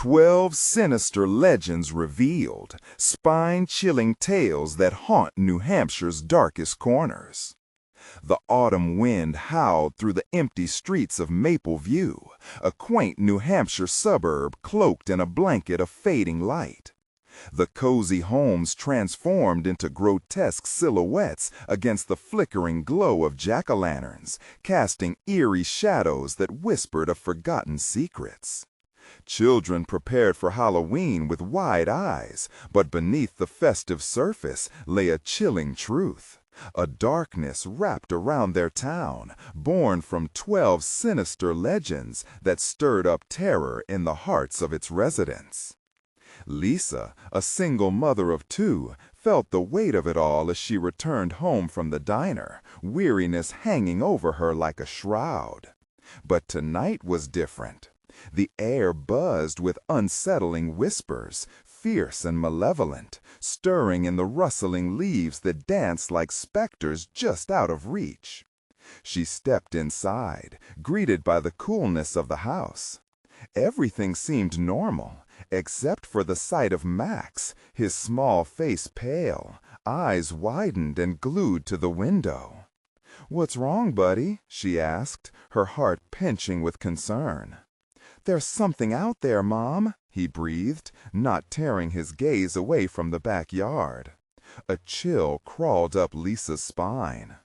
12 sinister legends revealed, spine-chilling tales that haunt New Hampshire's darkest corners. The autumn wind howled through the empty streets of Maple View, a quaint New Hampshire suburb cloaked in a blanket of fading light. The cozy homes transformed into grotesque silhouettes against the flickering glow of jack-o'-lanterns, casting eerie shadows that whispered of forgotten secrets. Children prepared for Halloween with wide eyes, but beneath the festive surface lay a chilling truth. A darkness wrapped around their town, born from 12 sinister legends that stirred up terror in the hearts of its residents. Lisa, a single mother of 2, felt the weight of it all as she returned home from the diner, weariness hanging over her like a shroud. But tonight was different. The air buzzed with unsettling whispers, fierce and malevolent, stirring in the rustling leaves that danced like specters just out of reach. She stepped inside, greeted by the coolness of the house. Everything seemed normal, except for the sight of Max, his small face pale, eyes widened and glued to the window. "What's wrong, buddy?" she asked, her heart pinching with concern. "There's something out there, Mom," he breathed, not tearing his gaze away from the backyard. A chill crawled up Lisa's spine.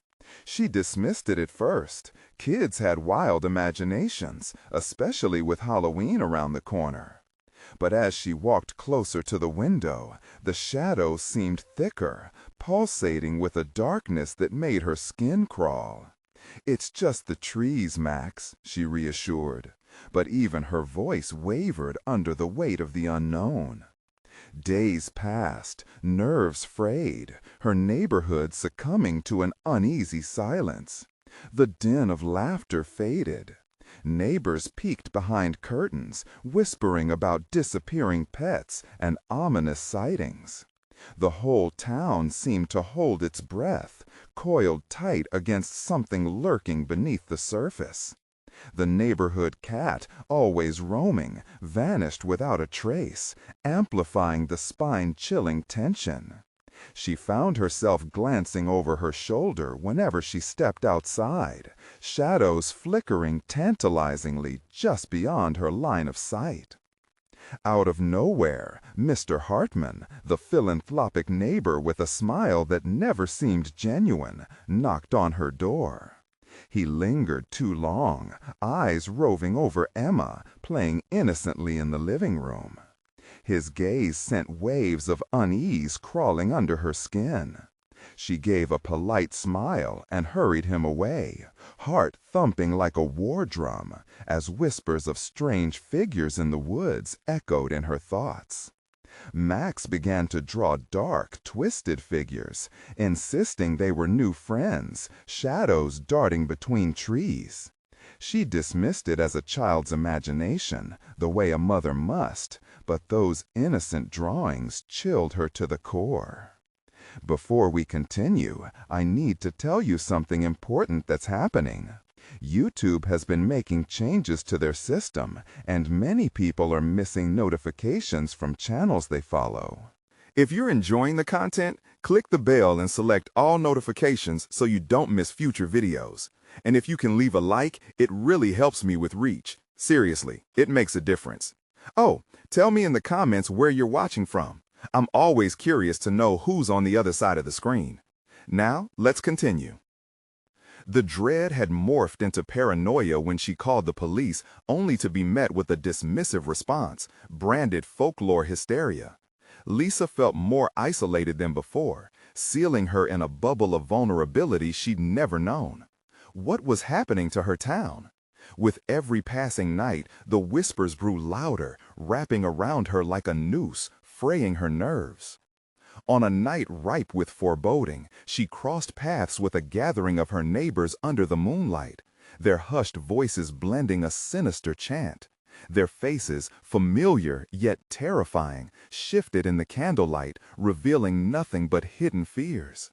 She dismissed it at first. Kids had wild imaginations, especially with Halloween around the corner. But as she walked closer to the window, the shadows seemed thicker, pulsating with a darkness that made her skin crawl. "It's just the trees, Max," she reassured. But even her voice wavered under the weight of the unknown. Days passed, nerves frayed, her neighborhood succumbing to an uneasy silence. The din of laughter faded. Neighbors peeked behind curtains, whispering about disappearing pets and ominous sightings. The whole town seemed to hold its breath, coiled tight against something lurking beneath the surface. The neighborhood cat, always roaming, vanished without a trace, amplifying the spine-chilling tension. She found herself glancing over her shoulder whenever she stepped outside, shadows flickering tantalizingly just beyond her line of sight. Out of nowhere, Mr. Hartman, the philanthropic neighbor with a smile that never seemed genuine, knocked on her door. He lingered too long, eyes roving over Emma, playing innocently in the living room. His gaze sent waves of unease crawling under her skin. She gave a polite smile and hurried him away, heart thumping like a war drum, as whispers of strange figures in the woods echoed in her thoughts. Max began to draw dark, twisted figures, insisting they were new friends, shadows darting between trees. She dismissed it as a child's imagination, the way a mother must, but those innocent drawings chilled her to the core. Before we continue, I need to tell you something important that's happening. YouTube has been making changes to their system, and many people are missing notifications from channels they follow. If you're enjoying the content, click the bell and select all notifications so you don't miss future videos. And if you can leave a like, it really helps me with reach. Seriously, it makes a difference. Oh, tell me in the comments where you're watching from. I'm always curious to know who's on the other side of the screen. Now, let's continue. The dread had morphed into paranoia when she called the police, only to be met with a dismissive response, branded folklore hysteria. Lisa felt more isolated than before, sealing her in a bubble of vulnerability she'd never known. What was happening to her town? With every passing night, the whispers grew louder, wrapping around her like a noose, fraying her nerves. On a night ripe with foreboding, she crossed paths with a gathering of her neighbors under the moonlight, their hushed voices blending a sinister chant. Their faces, familiar yet terrifying, shifted in the candlelight, revealing nothing but hidden fears.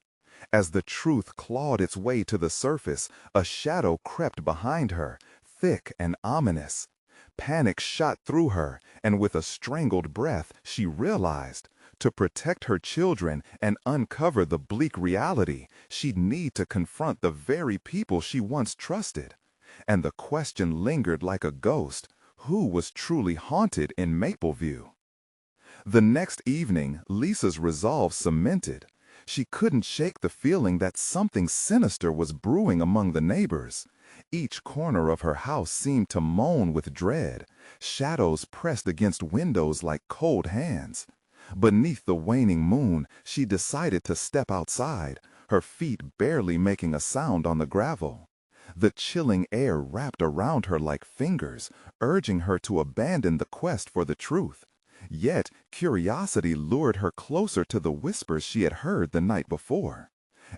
As the truth clawed its way to the surface, a shadow crept behind her, thick and ominous. Panic shot through her, and with a strangled breath, she realized to protect her children and uncover the bleak reality, she'd need to confront the very people she once trusted. And the question lingered like a ghost: who was truly haunted in Mapleview? The next evening, Lisa's resolve cemented. She couldn't shake the feeling that something sinister was brewing among the neighbors. Each corner of her house seemed to moan with dread, shadows pressed against windows like cold hands. Beneath the waning moon, she decided to step outside, her feet barely making a sound on the gravel. The chilling air wrapped around her like fingers, urging her to abandon the quest for the truth. Yet curiosity lured her closer to the whispers she had heard the night before.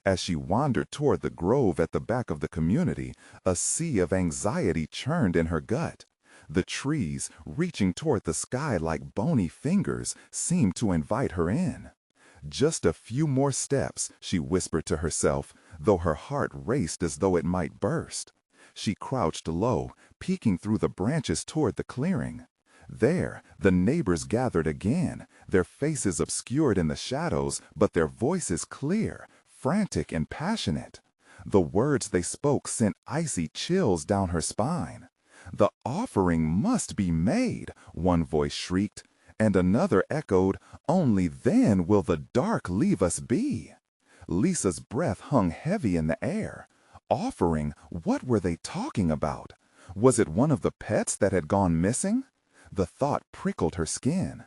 As she wandered toward the grove at the back of the community, a sea of anxiety churned in her gut. The trees, reaching toward the sky like bony fingers, seemed to invite her in. Just a few more steps, she whispered to herself, though her heart raced as though it might burst. She crouched low, peeking through the branches toward the clearing. There, the neighbors gathered again, their faces obscured in the shadows, but their voices clear, frantic and passionate. The words they spoke sent icy chills down her spine. "The offering must be made," one voice shrieked, and another echoed, "Only then will the dark leave us be." Lisa's breath hung heavy in the air. Offering? What were they talking about? Was it one of the pets that had gone missing? The thought prickled her skin.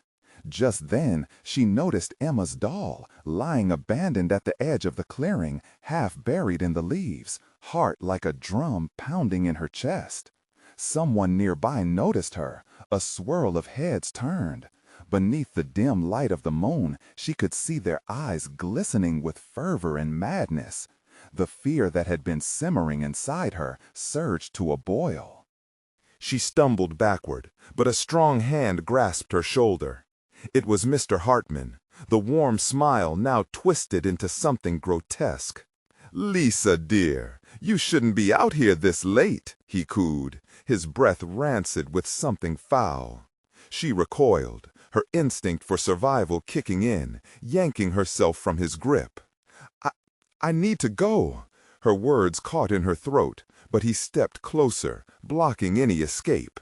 Just then, she noticed Emma's doll, lying abandoned at the edge of the clearing, half buried in the leaves, heart like a drum pounding in her chest. Someone nearby noticed her. A swirl of heads turned. Beneath the dim light of the moon, she could see their eyes glistening with fervor and madness. The fear that had been simmering inside her surged to a boil. She stumbled backward, but a strong hand grasped her shoulder. It was Mr. Hartman, the warm smile now twisted into something grotesque. "Lisa, dear, you shouldn't be out here this late," he cooed, his breath rancid with something foul. She recoiled, her instinct for survival kicking in, yanking herself from his grip. I need to go." Her words caught in her throat, but he stepped closer, blocking any escape.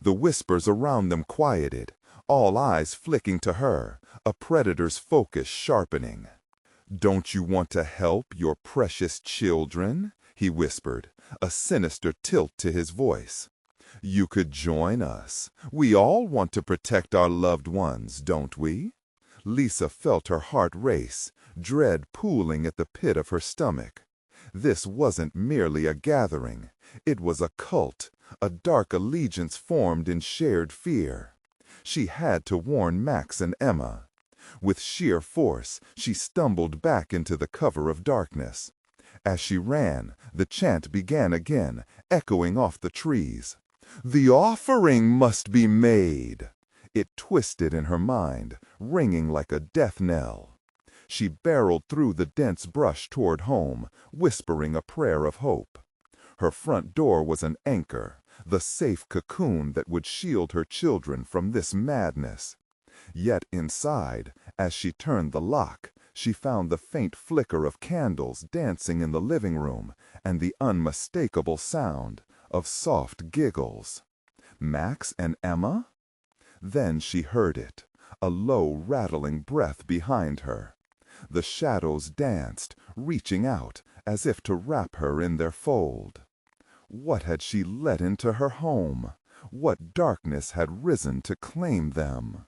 The whispers around them quieted, all eyes flicking to her, a predator's focus sharpening. "Don't you want to help your precious children?" he whispered, a sinister tilt to his voice. "You could join us. We all want to protect our loved ones, don't we?" Lisa felt her heart race, dread pooling at the pit of her stomach. This wasn't merely a gathering. It was a cult, a dark allegiance formed in shared fear. She had to warn Max and Emma. With sheer force, she stumbled back into the cover of darkness. As she ran, the chant began again, echoing off the trees. "The offering must be made." It twisted in her mind, ringing like a death knell. She barreled through the dense brush toward home, whispering a prayer of hope. Her front door was an anchor, the safe cocoon that would shield her children from this madness. Yet inside, as she turned the lock, she found the faint flicker of candles dancing in the living room and the unmistakable sound of soft giggles. Max and Emma? Then she heard it, a low rattling breath behind her. The shadows danced, reaching out as if to wrap her in their fold. What had she let into her home? What darkness had risen to claim them?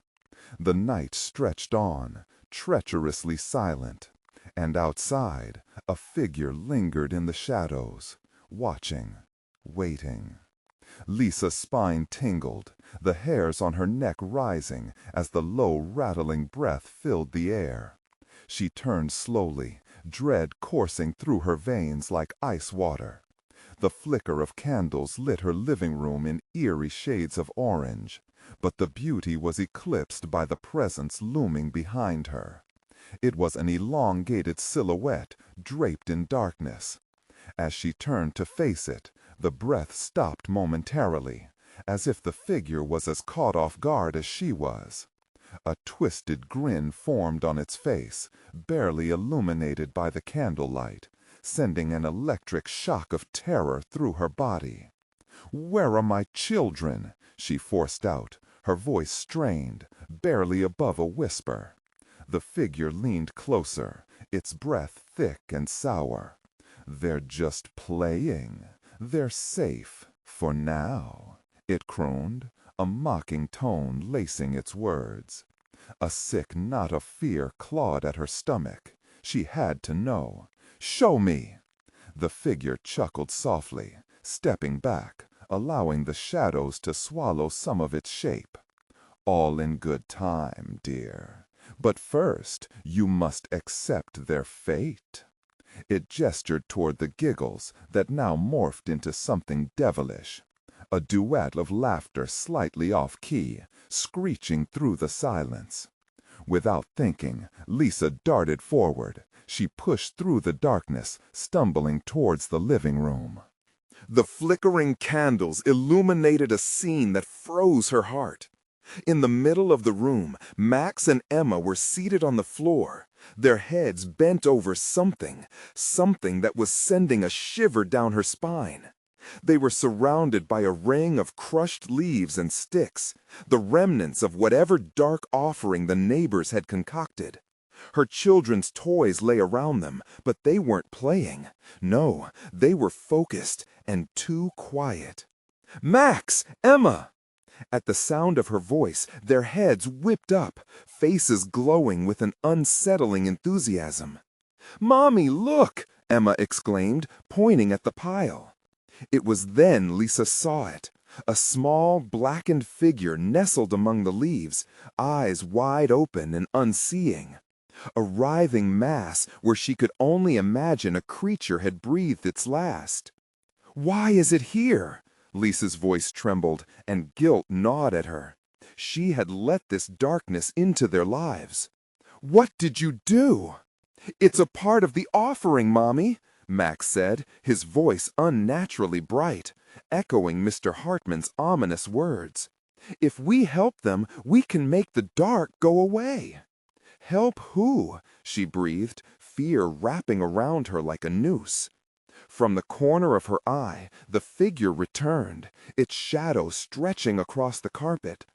The night stretched on, treacherously silent, and outside a figure lingered in the shadows, watching, waiting. Lisa's spine tingled, the hairs on her neck rising as the low rattling breath filled the air. She turned slowly, dread coursing through her veins like ice water. The flicker of candles lit her living room in eerie shades of orange, but the beauty was eclipsed by the presence looming behind her. It was an elongated silhouette draped in darkness. As she turned to face it, the breath stopped momentarily, as if the figure was as caught off guard as she was. A twisted grin formed on its face, barely illuminated by the candlelight, sending an electric shock of terror through her body. "Where are my children?" she forced out, her voice strained, barely above a whisper. The figure leaned closer, its breath thick and sour. "They're just playing. They're safe, for now," it crooned, a mocking tone lacing its words. A sick knot of fear clawed at her stomach. She had to know. "Show me!" The figure chuckled softly, stepping back, allowing the shadows to swallow some of its shape. "All in good time, dear. But first, you must accept their fate." It gestured toward the giggles that now morphed into something devilish. A duet of laughter slightly off-key, screeching through the silence. Without thinking, Lisa darted forward. She pushed through the darkness, stumbling towards the living room. The flickering candles illuminated a scene that froze her heart. In the middle of the room, Max and Emma were seated on the floor, their heads bent over something that was sending a shiver down her spine. They were surrounded by a ring of crushed leaves and sticks, the remnants of whatever dark offering the neighbors had concocted. Her children's toys lay around them, but they weren't playing. No, they were focused and too quiet. "Max! Emma!" At the sound of her voice, their heads whipped up, faces glowing with an unsettling enthusiasm. "Mommy, look!" Emma exclaimed, pointing at the pile. It was then Lisa saw it. A small, blackened figure nestled among the leaves, eyes wide open and unseeing. A writhing mass where she could only imagine a creature had breathed its last. "Why is it here?" Lisa's voice trembled, and guilt gnawed at her. She had let this darkness into their lives. "What did you do?" "It's a part of the offering, Mommy," Max said, his voice unnaturally bright, echoing Mr. Hartman's ominous words. "If we help them, we can make the dark go away." "Help who?" she breathed, fear wrapping around her like a noose. From the corner of her eye, the figure returned, its shadow stretching across the carpet.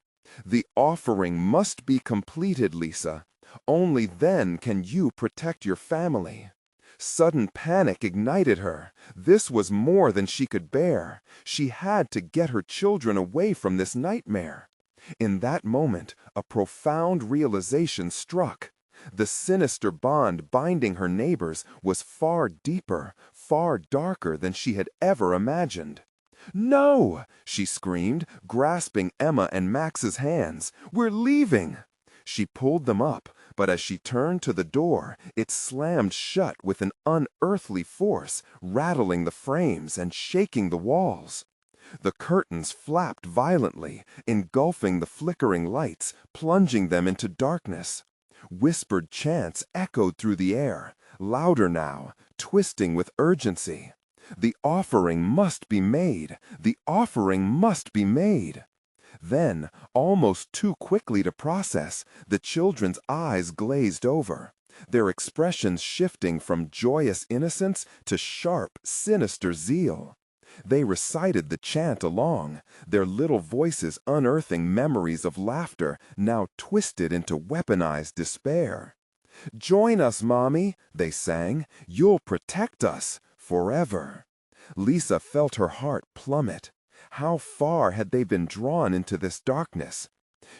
"The offering must be completed, Lisa. Only then can you protect your family." Sudden panic ignited her. This was more than she could bear. She had to get her children away from this nightmare. In that moment, a profound realization struck. The sinister bond binding her neighbors was far deeper, far darker than she had ever imagined. "No!" she screamed, grasping Emma and Max's hands. "We're leaving!" She pulled them up, but as she turned to the door, it slammed shut with an unearthly force, rattling the frames and shaking the walls. The curtains flapped violently, engulfing the flickering lights, plunging them into darkness. Whispered chants echoed through the air, louder now, twisting with urgency. "The offering must be made! The offering must be made!" Then, almost too quickly to process, the children's eyes glazed over, their expressions shifting from joyous innocence to sharp, sinister zeal. They recited the chant along, their little voices unearthing memories of laughter now twisted into weaponized despair. "Join us, Mommy," they sang. "You'll protect us forever." Lisa felt her heart plummet. How far had they been drawn into this darkness?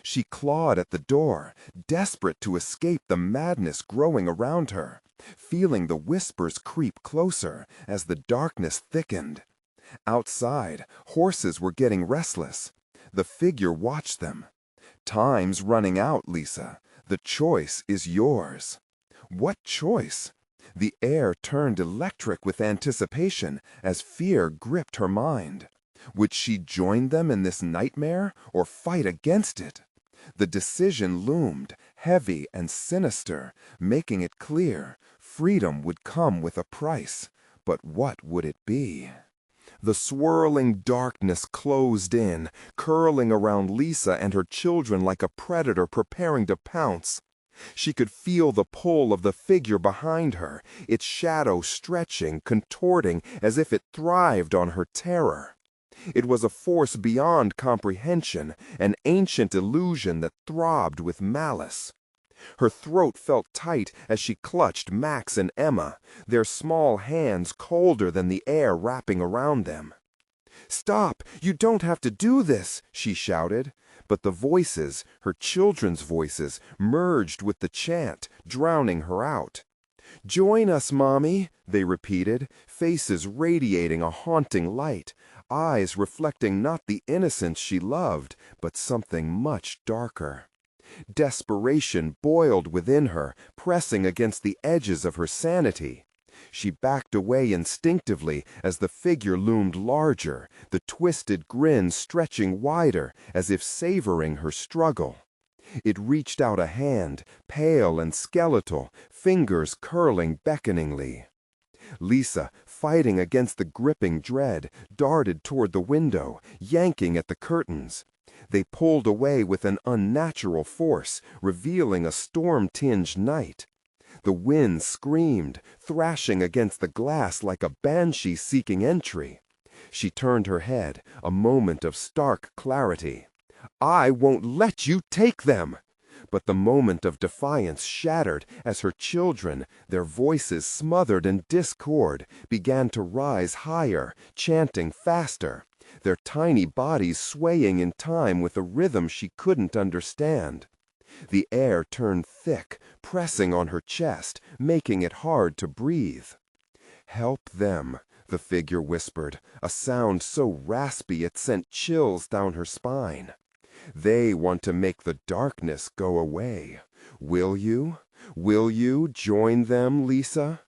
She clawed at the door, desperate to escape the madness growing around her, feeling the whispers creep closer as the darkness thickened. Outside, horses were getting restless. The figure watched them. "Time's running out, Lisa. The choice is yours." What choice? The air turned electric with anticipation as fear gripped her mind. Would she join them in this nightmare or fight against it? The decision loomed, heavy and sinister, making it clear freedom would come with a price. But what would it be? The swirling darkness closed in, curling around Lisa and her children like a predator preparing to pounce. She could feel the pull of the figure behind her, its shadow stretching, contorting, as if it thrived on her terror. It was a force beyond comprehension, an ancient illusion that throbbed with malice. Her throat felt tight as she clutched Max and Emma, their small hands colder than the air wrapping around them. "Stop! You don't have to do this!" she shouted. But the voices, her children's voices, merged with the chant, drowning her out. "Join us, Mommy," they repeated, faces radiating a haunting light, eyes reflecting not the innocence she loved, but something much darker. Desperation boiled within her, pressing against the edges of her sanity. She backed away instinctively as the figure loomed larger, the twisted grin stretching wider as if savoring her struggle. It reached out a hand, pale and skeletal, fingers curling beckoningly. Lisa, fighting against the gripping dread, darted toward the window, yanking at the curtains. They pulled away with an unnatural force, revealing a storm-tinged night. The wind screamed, thrashing against the glass like a banshee seeking entry. She turned her head, a moment of stark clarity. "I won't let you take them!" But the moment of defiance shattered as her children, their voices smothered in discord, began to rise higher, chanting faster, their tiny bodies swaying in time with a rhythm she couldn't understand. The air turned thick, pressing on her chest, making it hard to breathe. "Help them," the figure whispered, a sound so raspy it sent chills down her spine. "They want to make the darkness go away. Will you? Will you join them, Lisa?"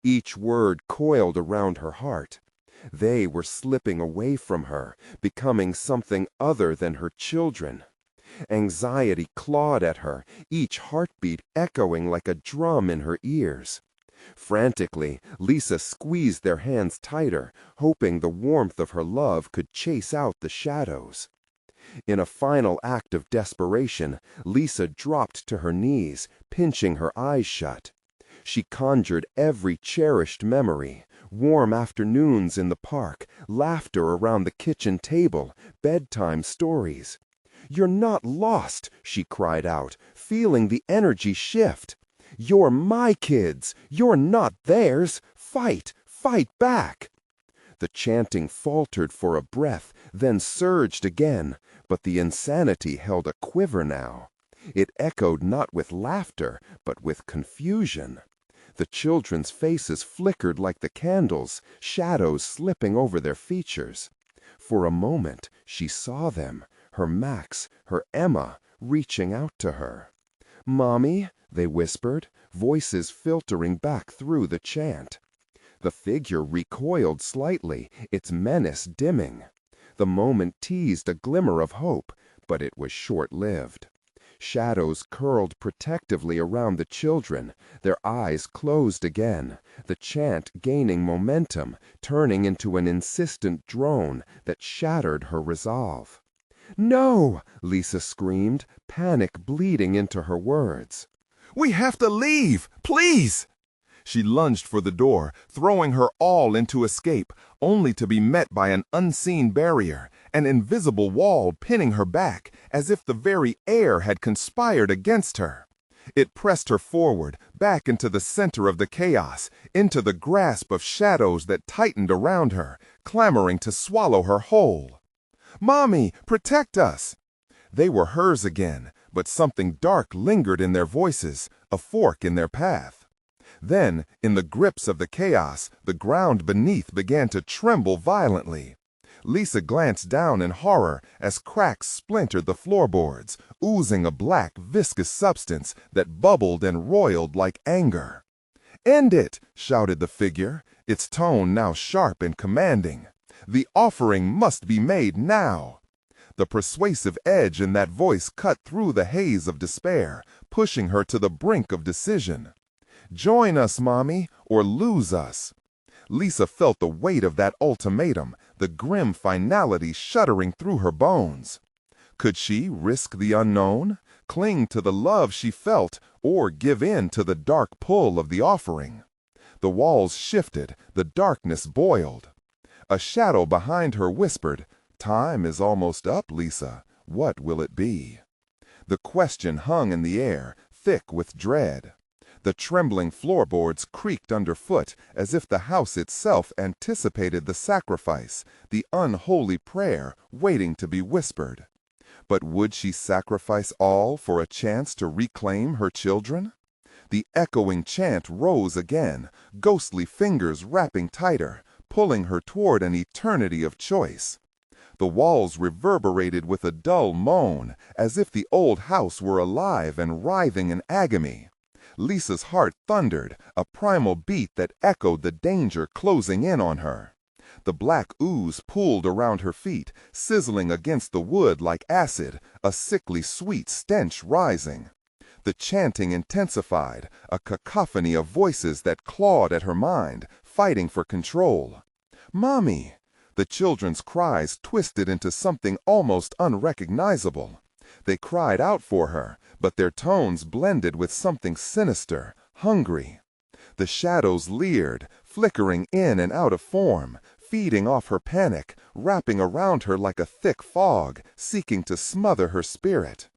Each word coiled around her heart. They were slipping away from her, becoming something other than her children. Anxiety clawed at her, each heartbeat echoing like a drum in her ears. Frantically, Lisa squeezed their hands tighter, hoping the warmth of her love could chase out the shadows. In a final act of desperation, Lisa dropped to her knees, pinching her eyes shut. She conjured every cherished memory, warm afternoons in the park, laughter around the kitchen table, bedtime stories. "You're not lost," she cried out, feeling the energy shift. "You're my kids. You're not theirs. Fight, fight back." The chanting faltered for a breath, then surged again, but the insanity held a quiver now. It echoed not with laughter, but with confusion. The children's faces flickered like the candles, shadows slipping over their features. For a moment, she saw them, her Max, her Emma, reaching out to her. "Mommy," they whispered, voices filtering back through the chant. The figure recoiled slightly, its menace dimming. The moment teased a glimmer of hope, but it was short-lived. Shadows curled protectively around the children, their eyes closed again, the chant gaining momentum, turning into an insistent drone that shattered her resolve. "No!" Lisa screamed, panic bleeding into her words. "We have to leave! Please!" She lunged for the door, throwing her all into escape, only to be met by an unseen barrier, an invisible wall pinning her back, as if the very air had conspired against her. It pressed her forward, back into the center of the chaos, into the grasp of shadows that tightened around her, clamoring to swallow her whole. "Mommy, protect us!" They were hers again, but something dark lingered in their voices, a fork in their path. Then, in the grips of the chaos, the ground beneath began to tremble violently. Lisa glanced down in horror as cracks splintered the floorboards, oozing a black, viscous substance that bubbled and roiled like anger. "End it!" shouted the figure, its tone now sharp and commanding. "The offering must be made now." The persuasive edge in that voice cut through the haze of despair, pushing her to the brink of decision. "Join us, Mommy, or lose us." Lisa felt the weight of that ultimatum, the grim finality shuddering through her bones. Could she risk the unknown, cling to the love she felt, or give in to the dark pull of the offering? The walls shifted, the darkness boiled. A shadow behind her whispered, "Time is almost up, Lisa. What will it be?" The question hung in the air, thick with dread. The trembling floorboards creaked underfoot as if the house itself anticipated the sacrifice, the unholy prayer waiting to be whispered. But would she sacrifice all for a chance to reclaim her children? The echoing chant rose again, ghostly fingers wrapping tighter, pulling her toward an eternity of choice. The walls reverberated with a dull moan, as if the old house were alive and writhing in agony. Lisa's heart thundered, a primal beat that echoed the danger closing in on her. The black ooze pooled around her feet, sizzling against the wood like acid, a sickly sweet stench rising. The chanting intensified, a cacophony of voices that clawed at her mind, fighting for control. "Mommy!" The children's cries twisted into something almost unrecognizable. They cried out for her, but their tones blended with something sinister, hungry. The shadows leered, flickering in and out of form, feeding off her panic, wrapping around her like a thick fog, seeking to smother her spirit.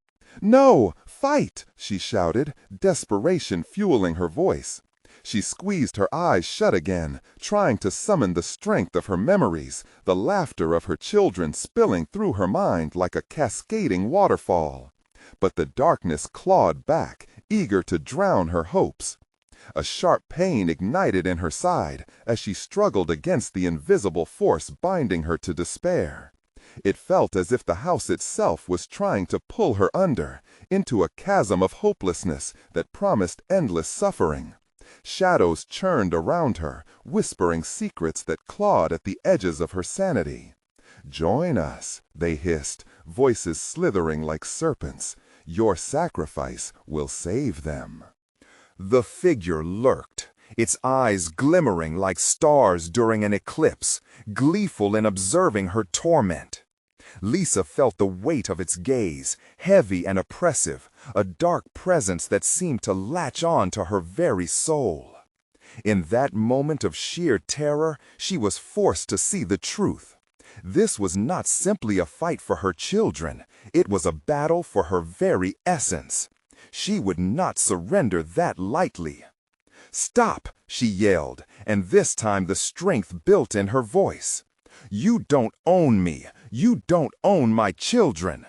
"No! Fight!" she shouted, desperation fueling her voice. She squeezed her eyes shut again, trying to summon the strength of her memories, the laughter of her children spilling through her mind like a cascading waterfall. But the darkness clawed back, eager to drown her hopes. A sharp pain ignited in her side as she struggled against the invisible force binding her to despair. It felt as if the house itself was trying to pull her under, into a chasm of hopelessness that promised endless suffering. Shadows churned around her, whispering secrets that clawed at the edges of her sanity. "Join us," they hissed, voices slithering like serpents. "Your sacrifice will save them." The figure lurked, its eyes glimmering like stars during an eclipse, gleeful in observing her torment. Lisa felt the weight of its gaze, heavy and oppressive, a dark presence that seemed to latch on to her very soul. In that moment of sheer terror, she was forced to see the truth. This was not simply a fight for her children, it was a battle for her very essence. She would not surrender that lightly. "Stop!" she yelled, and this time the strength built in her voice. "You don't own me. You don't own my children."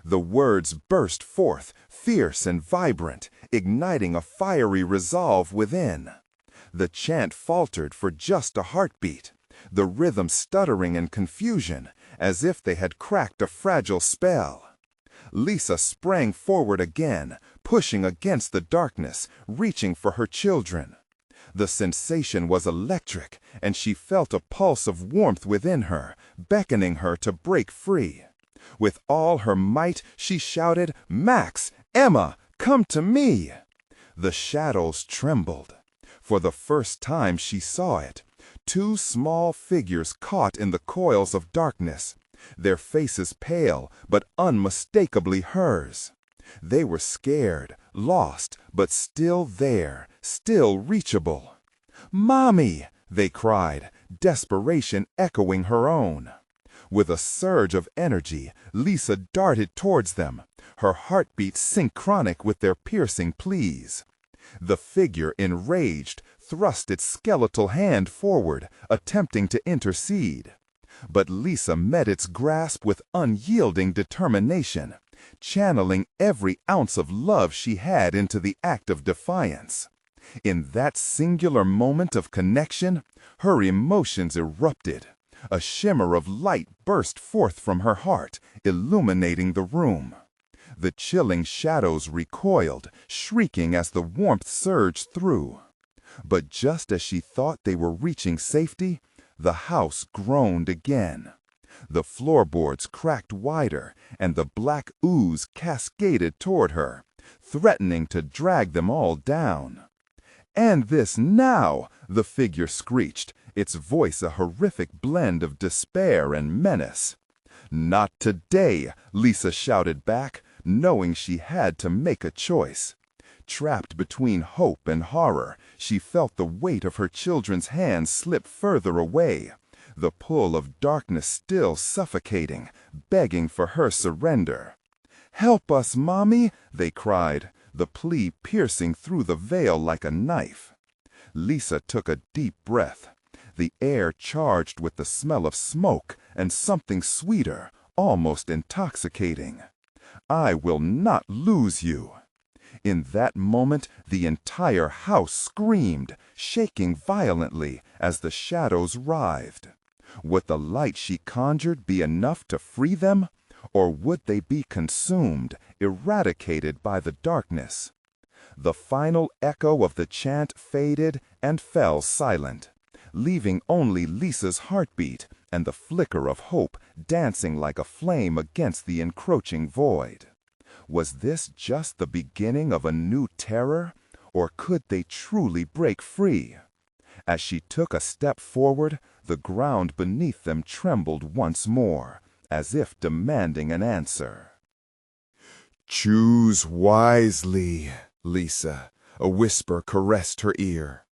The words burst forth, fierce and vibrant, igniting a fiery resolve within. The chant faltered for just a heartbeat, the rhythm stuttering in confusion, as if they had cracked a fragile spell. Lisa sprang forward again, pushing against the darkness, reaching for her children. The sensation was electric, and she felt a pulse of warmth within her, beckoning her to break free. With all her might, she shouted, "Max! Emma! Come to me!" The shadows trembled. For the first time she saw it. Two small figures caught in the coils of darkness, their faces pale but unmistakably hers. They were scared, lost, but still there, still reachable. "Mommy!" they cried, desperation echoing her own. With a surge of energy, Lisa darted towards them, her heartbeat synchronic with their piercing pleas. The figure, enraged, thrust its skeletal hand forward, attempting to intercede. But Lisa met its grasp with unyielding determination, channeling every ounce of love she had into the act of defiance. In that singular moment of connection, her emotions erupted. A shimmer of light burst forth from her heart, illuminating the room. The chilling shadows recoiled, shrieking as the warmth surged through. But just as she thought they were reaching safety, the house groaned again. The floorboards cracked wider, and the black ooze cascaded toward her, threatening to drag them all down. "And this now!" the figure screeched, its voice a horrific blend of despair and menace. "Not today," Lisa shouted back, knowing she had to make a choice. Trapped between hope and horror, she felt the weight of her children's hands slip further away, the pull of darkness still suffocating, begging for her surrender. "Help us, Mommy!" they cried, the plea piercing through the veil like a knife. Lisa took a deep breath, the air charged with the smell of smoke and something sweeter, almost intoxicating. "I will not lose you." In that moment, the entire house screamed, shaking violently as the shadows writhed. Would the light she conjured be enough to free them, or would they be consumed, eradicated by the darkness? The final echo of the chant faded and fell silent, leaving only Lisa's heartbeat and the flicker of hope dancing like a flame against the encroaching void. Was this just the beginning of a new terror, or could they truly break free? As she took a step forward, the ground beneath them trembled once more, as if demanding an answer. "Choose wisely, Lisa," a whisper caressed her ear.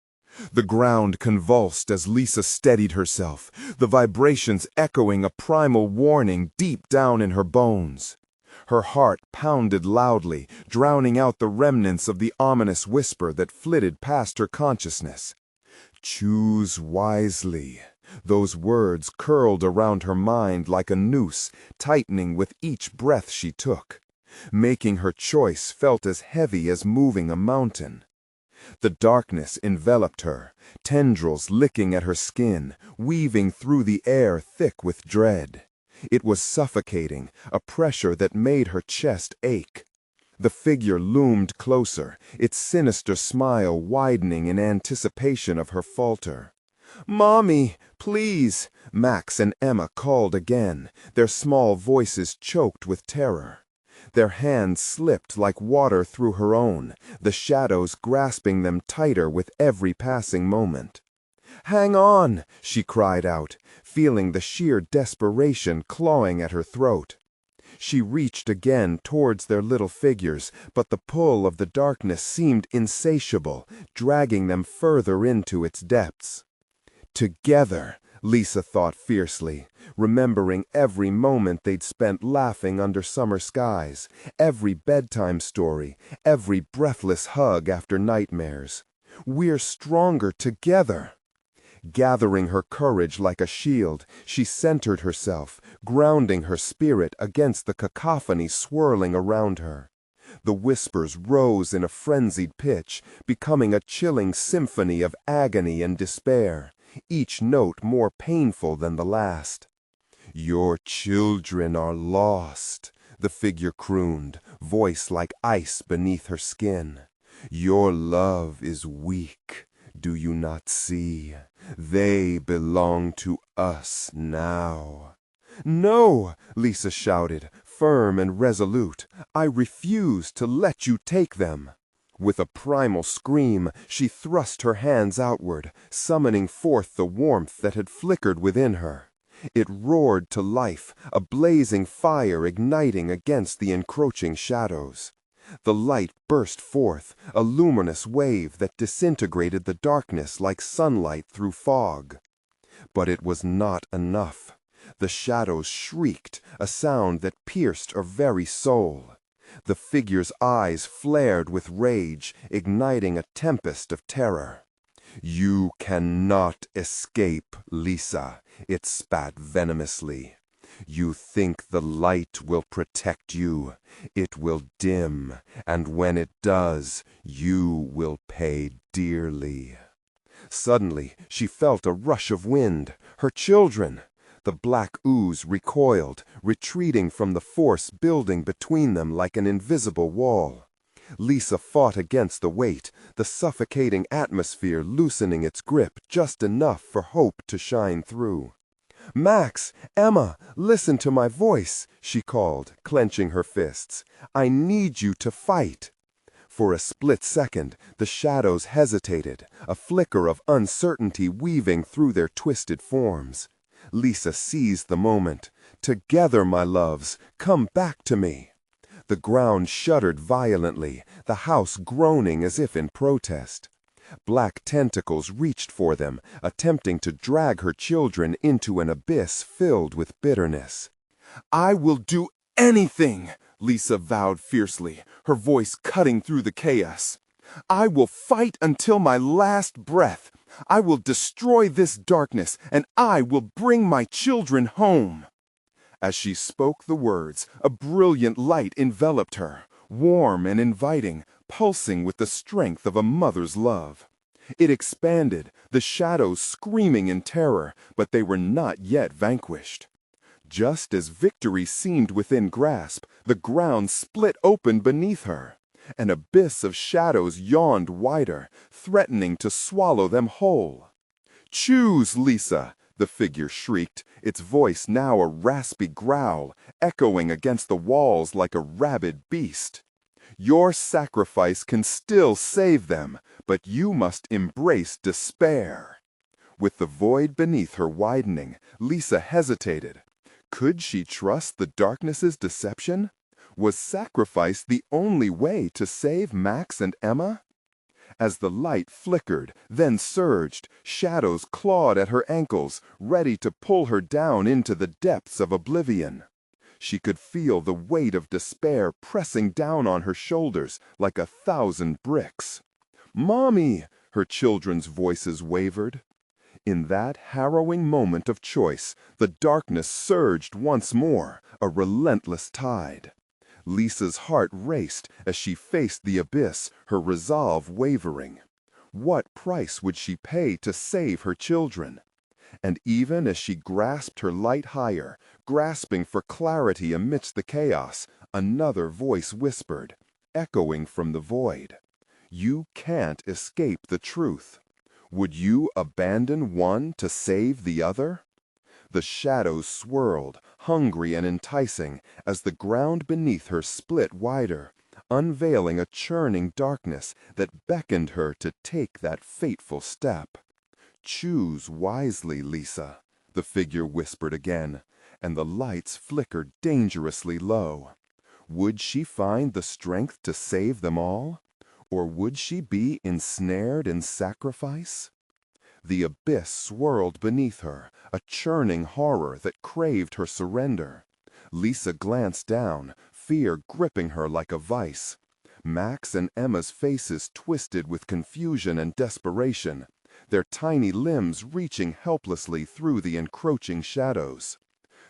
The ground convulsed as Lisa steadied herself, the vibrations echoing a primal warning deep down in her bones. Her heart pounded loudly, drowning out the remnants of the ominous whisper that flitted past her consciousness. Choose wisely. Those words curled around her mind like a noose, tightening with each breath she took, making her choice felt as heavy as moving a mountain. The darkness enveloped her, tendrils licking at her skin, weaving through the air thick with dread. It was suffocating, a pressure that made her chest ache. The figure loomed closer, its sinister smile widening in anticipation of her falter. "Mommy, please!" Max and Emma called again, their small voices choked with terror. Their hands slipped like water through her own, the shadows grasping them tighter with every passing moment. "Hang on!" she cried out, feeling the sheer desperation clawing at her throat. She reached again towards their little figures, but the pull of the darkness seemed insatiable, dragging them further into its depths. Together, Lisa thought fiercely, remembering every moment they'd spent laughing under summer skies, every bedtime story, every breathless hug after nightmares. "We're stronger together." Gathering her courage like a shield, she centered herself, grounding her spirit against the cacophony swirling around her. The whispers rose in a frenzied pitch, becoming a chilling symphony of agony and despair, each note more painful than the last. "Your children are lost," the figure crooned, voice like ice beneath her skin. "Your love is weak. Do you not see? They belong to us now." "No!" Lisa shouted, firm and resolute. "I refuse to let you take them." With a primal scream, she thrust her hands outward, summoning forth the warmth that had flickered within her. It roared to life, a blazing fire igniting against the encroaching shadows. The light burst forth, a luminous wave that disintegrated the darkness like sunlight through fog. But it was not enough. The shadows shrieked, a sound that pierced her very soul. The figure's eyes flared with rage, igniting a tempest of terror. "You cannot escape, Lisa," it spat venomously. "You think the light will protect you. It will dim, and when it does, you will pay dearly." Suddenly, she felt a rush of wind. Her children! The black ooze recoiled, retreating from the force building between them like an invisible wall. Lisa fought against the weight, the suffocating atmosphere loosening its grip just enough for hope to shine through. "Max, Emma, listen to my voice," she called, clenching her fists. "I need you to fight." For a split second, the shadows hesitated, a flicker of uncertainty weaving through their twisted forms. Lisa seized the moment. "Together, my loves, come back to me." The ground shuddered violently, the house groaning as if in protest. Black tentacles reached for them, attempting to drag her children into an abyss filled with bitterness. "I will do anything," Lisa vowed fiercely, her voice cutting through the chaos. "I will fight until my last breath. I will destroy this darkness, and I will bring my children home." As she spoke the words, a brilliant light enveloped her, warm and inviting, pulsing with the strength of a mother's love. It expanded, the shadows screaming in terror, but they were not yet vanquished. Just as victory seemed within grasp, the ground split open beneath her. An abyss of shadows yawned wider, threatening to swallow them whole. "Choose, Lisa!" the figure shrieked, its voice now a raspy growl, echoing against the walls like a rabid beast. "Your sacrifice can still save them, but you must embrace despair." With the void beneath her widening, Lisa hesitated. Could she trust the darkness's deception? Was sacrifice the only way to save Max and Emma? As the light flickered, then surged, shadows clawed at her ankles, ready to pull her down into the depths of oblivion. She could feel the weight of despair pressing down on her shoulders like 1,000 bricks. "Mommy!" her children's voices wavered. In that harrowing moment of choice, the darkness surged once more, a relentless tide. Lisa's heart raced as she faced the abyss, her resolve wavering. What price would she pay to save her children? And even as she grasped her light higher, grasping for clarity amidst the chaos, another voice whispered, echoing from the void, "You can't escape the truth. Would you abandon one to save the other?" The shadows swirled, hungry and enticing, as the ground beneath her split wider, unveiling a churning darkness that beckoned her to take that fateful step. "Choose wisely, Lisa," the figure whispered again, and the lights flickered dangerously low. Would she find the strength to save them all? Or would she be ensnared in sacrifice? The abyss swirled beneath her, a churning horror that craved her surrender. Lisa glanced down, fear gripping her like a vice. Max and Emma's faces twisted with confusion and desperation, their tiny limbs reaching helplessly through the encroaching shadows.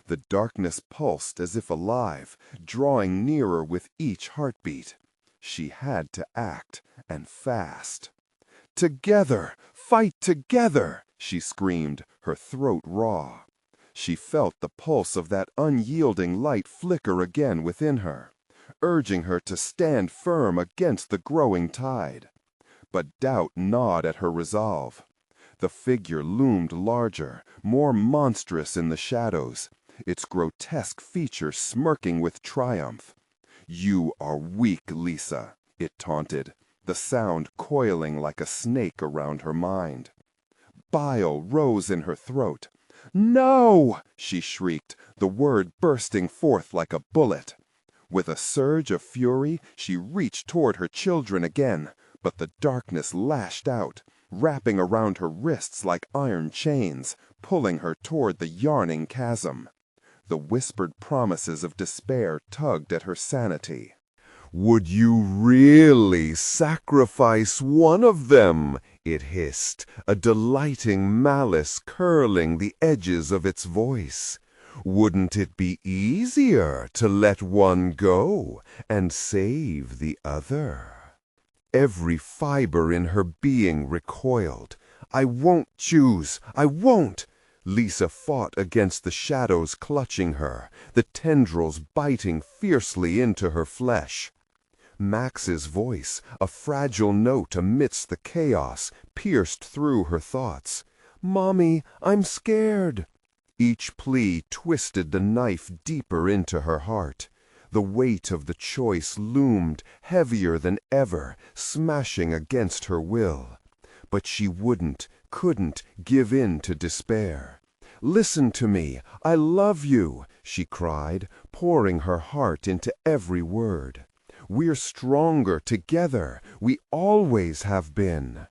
The darkness pulsed as if alive, drawing nearer with each heartbeat. She had to act, and fast. "Together! Fight together!" she screamed, her throat raw. She felt the pulse of that unyielding light flicker again within her, urging her to stand firm against the growing tide. But doubt gnawed at her resolve. The figure loomed larger, more monstrous in the shadows, its grotesque features smirking with triumph. "You are weak, Lisa," it taunted, the sound coiling like a snake around her mind. Bile rose in her throat. "No!" she shrieked, the word bursting forth like a bullet. With a surge of fury, she reached toward her children again, but the darkness lashed out, wrapping around her wrists like iron chains, pulling her toward the yawning chasm. The whispered promises of despair tugged at her sanity. "Would you really sacrifice one of them?" it hissed, a delighting malice curling the edges of its voice. "Wouldn't it be easier to let one go and save the other?" Every fiber in her being recoiled. "I won't choose! I won't!" Lisa fought against the shadows clutching her, the tendrils biting fiercely into her flesh. Max's voice, a fragile note amidst the chaos, pierced through her thoughts. "Mommy, I'm scared." Each plea twisted the knife deeper into her heart. The weight of the choice loomed heavier than ever, smashing against her will. But she couldn't give in to despair. "Listen to me, I love you," she cried, pouring her heart into every word. "We're stronger together, we always have been."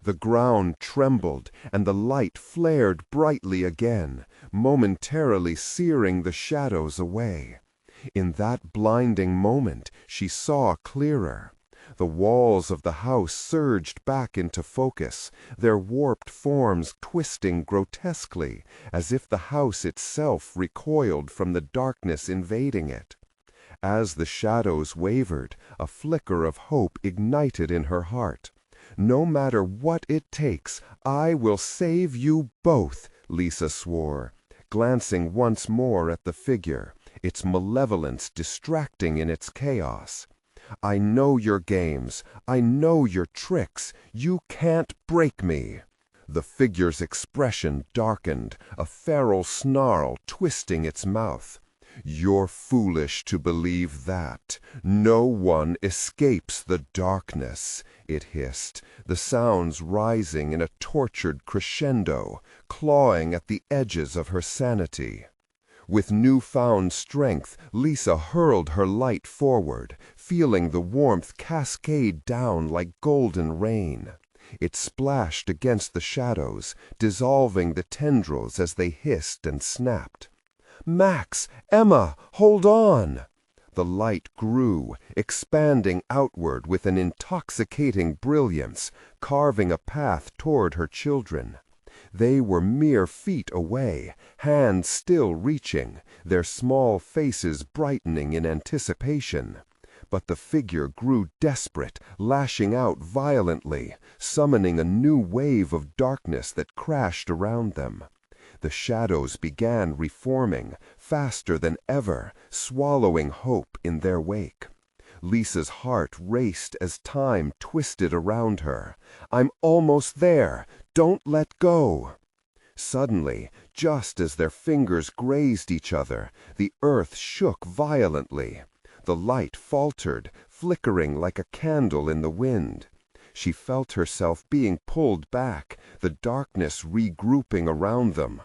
The ground trembled, and the light flared brightly again, momentarily searing the shadows away. In that blinding moment, she saw clearer. The walls of the house surged back into focus, their warped forms twisting grotesquely, as if the house itself recoiled from the darkness invading it. As the shadows wavered, a flicker of hope ignited in her heart. "No matter what it takes, I will save you both," Lisa swore, glancing once more at the figure, its malevolence distracting in its chaos. "I know your games. I know your tricks. You can't break me." The figure's expression darkened, a feral snarl twisting its mouth. "You're foolish to believe that. No one escapes the darkness," it hissed, the sounds rising in a tortured crescendo, clawing at the edges of her sanity. With newfound strength, Lisa hurled her light forward, feeling the warmth cascade down like golden rain. It splashed against the shadows, dissolving the tendrils as they hissed and snapped. "Max! Emma! Hold on!" The light grew, expanding outward with an intoxicating brilliance, carving a path toward her children. They were mere feet away, hands still reaching, their small faces brightening in anticipation. But the figure grew desperate, lashing out violently, summoning a new wave of darkness that crashed around them. The shadows began reforming, faster than ever, swallowing hope in their wake. Lisa's heart raced as time twisted around her. "I'm almost there. Don't let go." Suddenly, just as their fingers grazed each other, the earth shook violently. The light faltered, flickering like a candle in the wind. She felt herself being pulled back, the darkness regrouping around them.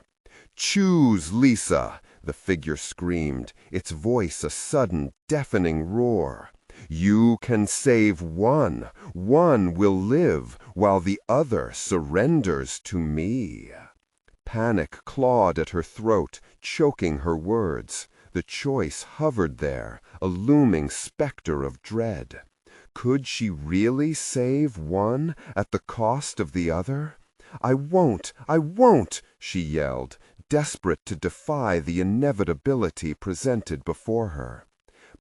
"Choose, Lisa!" the figure screamed, its voice a sudden, deafening roar. "You can save one. One will live, while the other surrenders to me." Panic clawed at her throat, choking her words. The choice hovered there, a looming specter of dread. Could she really save one at the cost of the other? I won't, she yelled, desperate to defy the inevitability presented before her.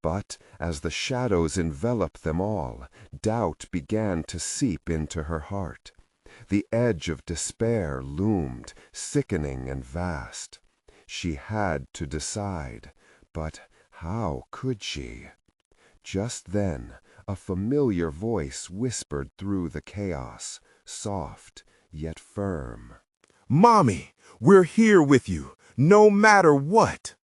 But as the shadows enveloped them all, doubt began to seep into her heart. The edge of despair loomed, sickening and vast. She had to decide, but how could she? Just then, a familiar voice whispered through the chaos, soft yet firm. "Mommy, we're here with you, no matter what."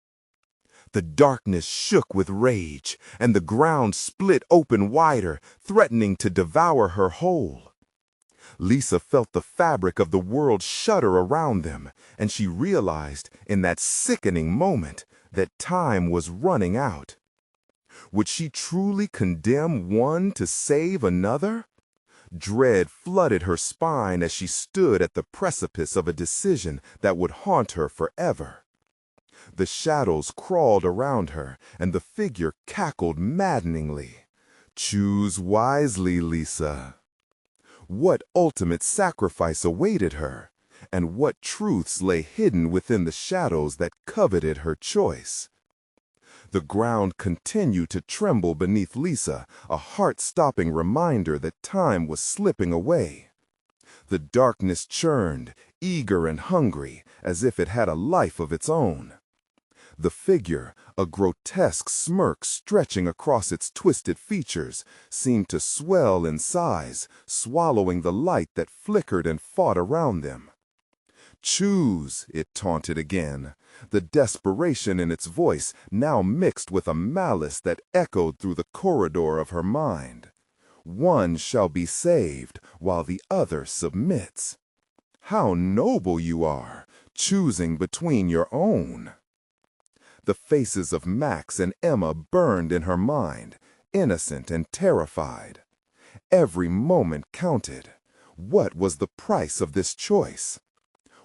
The darkness shook with rage, and the ground split open wider, threatening to devour her whole. Lisa felt the fabric of the world shudder around them, and she realized in that sickening moment that time was running out. Would she truly condemn one to save another? Dread flooded her spine as she stood at the precipice of a decision that would haunt her forever. The shadows crawled around her, and the figure cackled maddeningly. "Choose wisely, Lisa." What ultimate sacrifice awaited her, and what truths lay hidden within the shadows that coveted her choice? The ground continued to tremble beneath Lisa, a heart-stopping reminder that time was slipping away. The darkness churned, eager and hungry, as if it had a life of its own. The figure, a grotesque smirk stretching across its twisted features, seemed to swell in size, swallowing the light that flickered and fought around them. Choose, it taunted again, the desperation in its voice now mixed with a malice that echoed through the corridor of her mind. One shall be saved, while the other submits. How noble you are, choosing between your own. The faces of Max and Emma burned in her mind, innocent and terrified. Every moment counted. What was the price of this choice?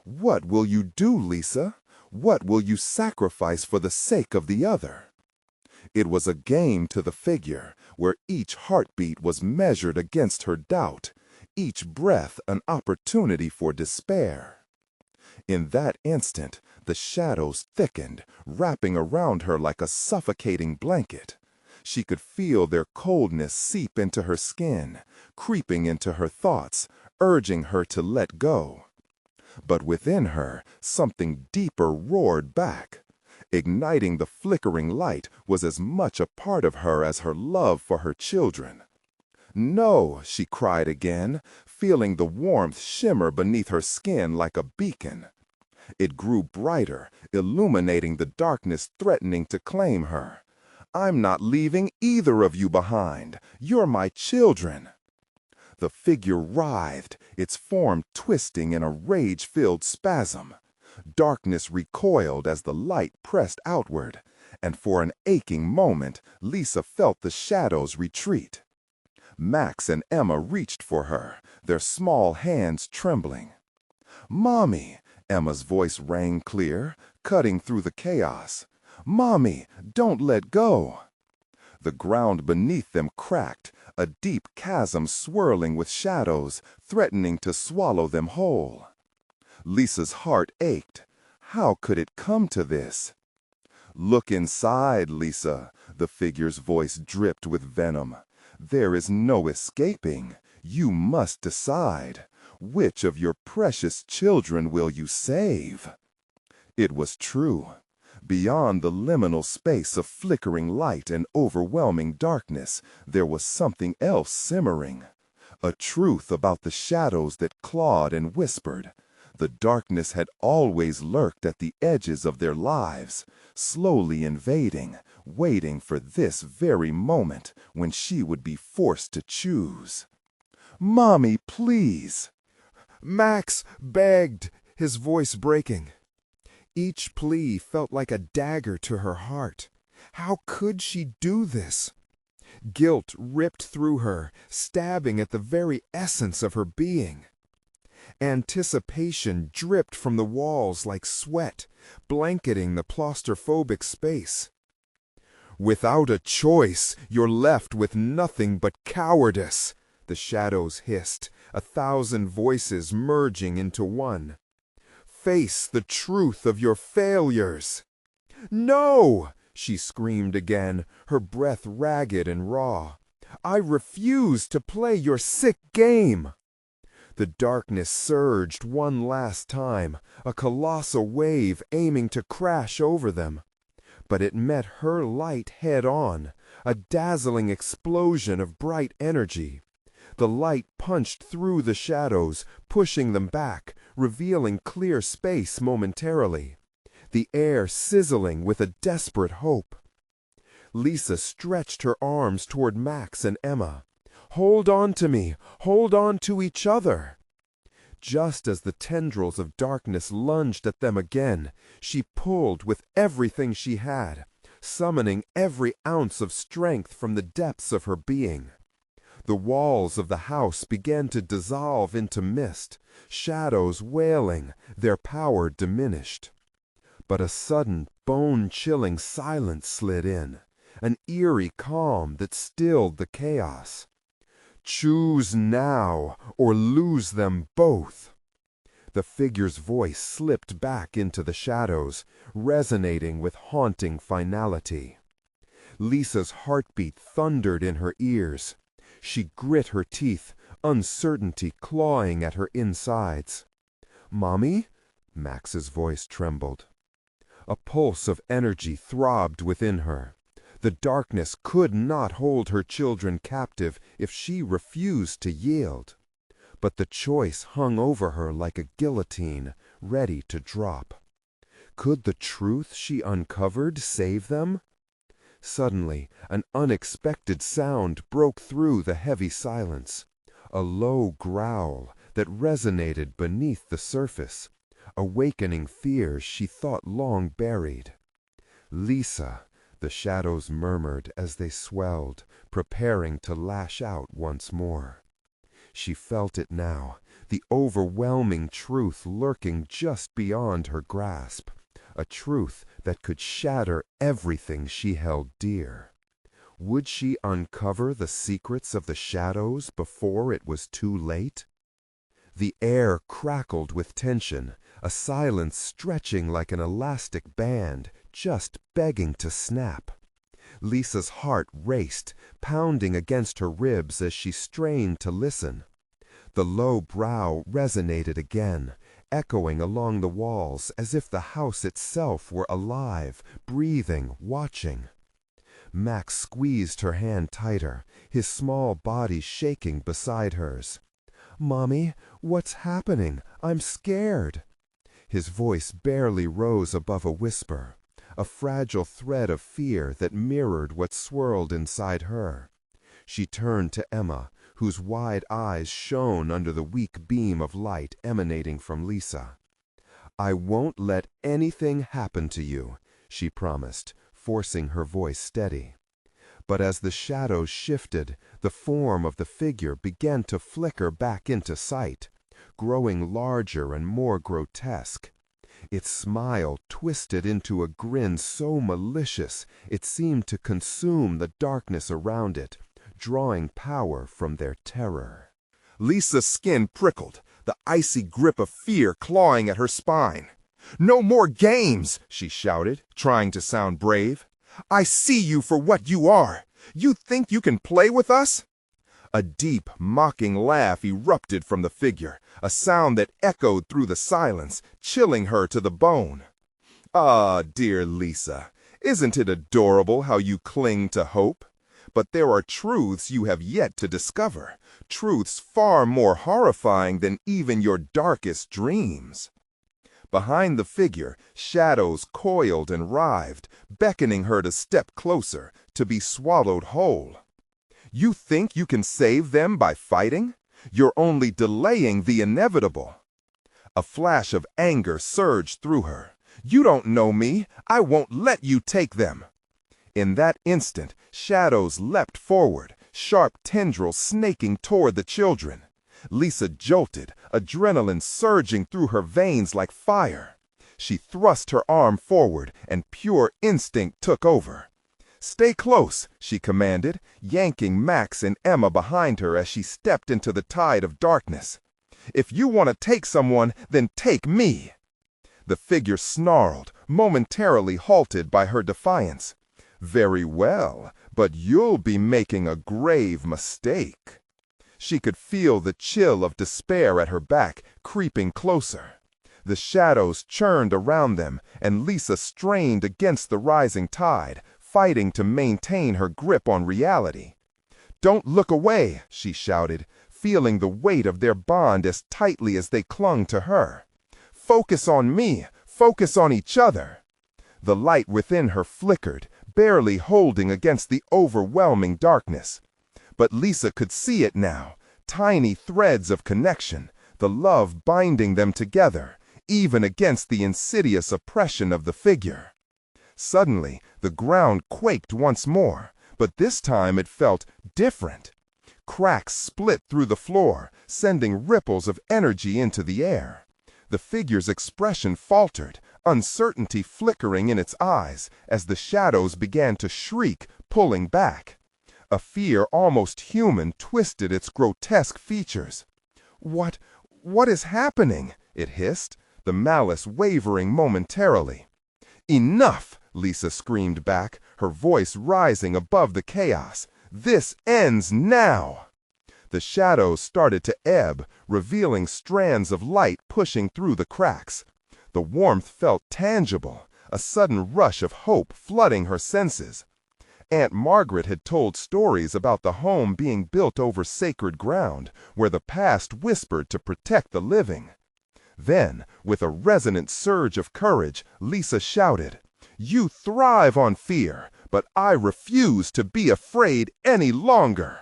What will you do, Lisa? What will you sacrifice for the sake of the other? It was a game to the figure, where each heartbeat was measured against her doubt, each breath an opportunity for despair. In that instant, the shadows thickened, wrapping around her like a suffocating blanket. She could feel their coldness seep into her skin, creeping into her thoughts, urging her to let go. But within her, something deeper roared back. Igniting the flickering light was as much a part of her as her love for her children. No, she cried again, feeling the warmth shimmer beneath her skin like a beacon. It grew brighter, illuminating the darkness threatening to claim her. I'm not leaving either of you behind. You're my children. The figure writhed, its form twisting in a rage-filled spasm. Darkness recoiled as the light pressed outward, and for an aching moment, Lisa felt the shadows retreat. Max and Emma reached for her, their small hands trembling. "Mommy," Emma's voice rang clear, cutting through the chaos. "Mommy, don't let go." The ground beneath them cracked, a deep chasm swirling with shadows, threatening to swallow them whole. Lisa's heart ached. How could it come to this? "Look inside, Lisa," the figure's voice dripped with venom. "There is no escaping. You must decide. Which of your precious children will you save?" It was true. Beyond the liminal space of flickering light and overwhelming darkness, there was something else simmering. A truth about the shadows that clawed and whispered. The darkness had always lurked at the edges of their lives, slowly invading, waiting for this very moment when she would be forced to choose. "Mommy, please!" Max begged, his voice breaking. Each plea felt like a dagger to her heart. How could she do this? Guilt ripped through her, stabbing at the very essence of her being. Anticipation dripped from the walls like sweat, blanketing the claustrophobic space. "Without a choice, you're left with nothing but cowardice," the shadows hissed, 1,000 voices merging into one. "Face the truth of your failures." "No!" she screamed again, her breath ragged and raw. "I refuse to play your sick game." The darkness surged one last time, a colossal wave aiming to crash over them. But it met her light head-on, a dazzling explosion of bright energy. The light punched through the shadows, pushing them back, revealing clear space momentarily. The air sizzling with a desperate hope. Lisa stretched her arms toward Max and Emma. "Hold on to me! Hold on to each other!" Just as the tendrils of darkness lunged at them again, she pulled with everything she had, summoning every ounce of strength from the depths of her being. The walls of the house began to dissolve into mist, shadows wailing, their power diminished. But a sudden, bone-chilling silence slid in, an eerie calm that stilled the chaos. "Choose now, or lose them both." The figure's voice slipped back into the shadows, resonating with haunting finality. Lisa's heartbeat thundered in her ears. She grit her teeth, uncertainty clawing at her insides. "Mommy?" Max's voice trembled. A pulse of energy throbbed within her. The darkness could not hold her children captive if she refused to yield. But the choice hung over her like a guillotine, ready to drop. Could the truth she uncovered save them? Suddenly, an unexpected sound broke through the heavy silence. A low growl that resonated beneath the surface, awakening fears she thought long buried. "Lisa," the shadows murmured as they swelled, preparing to lash out once more. She felt it now, the overwhelming truth lurking just beyond her grasp, a truth that could shatter everything she held dear. Would she uncover the secrets of the shadows before it was too late? The air crackled with tension, a silence stretching like an elastic band, just begging to snap. Lisa's heart raced, pounding against her ribs as she strained to listen. The low brow resonated again, echoing along the walls as if the house itself were alive, breathing, watching. Max squeezed her hand tighter, his small body shaking beside hers. "Mommy, what's happening? I'm scared." His voice barely rose above a whisper, a fragile thread of fear that mirrored what swirled inside her. She turned to Emma, whose wide eyes shone under the weak beam of light emanating from Lisa. "I won't let anything happen to you," she promised, forcing her voice steady. But as the shadows shifted, the form of the figure began to flicker back into sight, growing larger and more grotesque. Its smile twisted into a grin so malicious it seemed to consume the darkness around it, drawing power from their terror. Lisa's skin prickled, the icy grip of fear clawing at her spine. "No more games!" she shouted, trying to sound brave. "I see you for what you are. You think you can play with us?" A deep, mocking laugh erupted from the figure, a sound that echoed through the silence, chilling her to the bone. "Ah, dear Lisa, isn't it adorable how you cling to hope? But there are truths you have yet to discover, truths far more horrifying than even your darkest dreams." Behind the figure, shadows coiled and writhed, beckoning her to step closer, to be swallowed whole. "You think you can save them by fighting? You're only delaying the inevitable." A flash of anger surged through her. "You don't know me. I won't let you take them." In that instant, shadows leapt forward, sharp tendrils snaking toward the children. Lisa jolted, adrenaline surging through her veins like fire. She thrust her arm forward, and pure instinct took over. "Stay close," she commanded, yanking Max and Emma behind her as she stepped into the tide of darkness. "If you want to take someone, then take me." The figure snarled, momentarily halted by her defiance. "Very well, but you'll be making a grave mistake." She could feel the chill of despair at her back, creeping closer. The shadows churned around them, and Lisa strained against the rising tide, fighting to maintain her grip on reality. "Don't look away," she shouted, feeling the weight of their bond as tightly as they clung to her. "Focus on me, focus on each other." The light within her flickered, barely holding against the overwhelming darkness. But Lisa could see it now, tiny threads of connection, the love binding them together, even against the insidious oppression of the figure. Suddenly, the ground quaked once more, but this time it felt different. Cracks split through the floor, sending ripples of energy into the air. The figure's expression faltered, uncertainty flickering in its eyes as the shadows began to shriek, pulling back. A fear almost human twisted its grotesque features. What is happening?" it hissed, the malice wavering momentarily. "Enough!" Lisa screamed back, her voice rising above the chaos. "This ends now!" The shadows started to ebb, revealing strands of light pushing through the cracks. The warmth felt tangible, a sudden rush of hope flooding her senses. Aunt Margaret had told stories about the home being built over sacred ground, where the past whispered to protect the living. Then, with a resonant surge of courage, Lisa shouted, "You thrive on fear, but I refuse to be afraid any longer."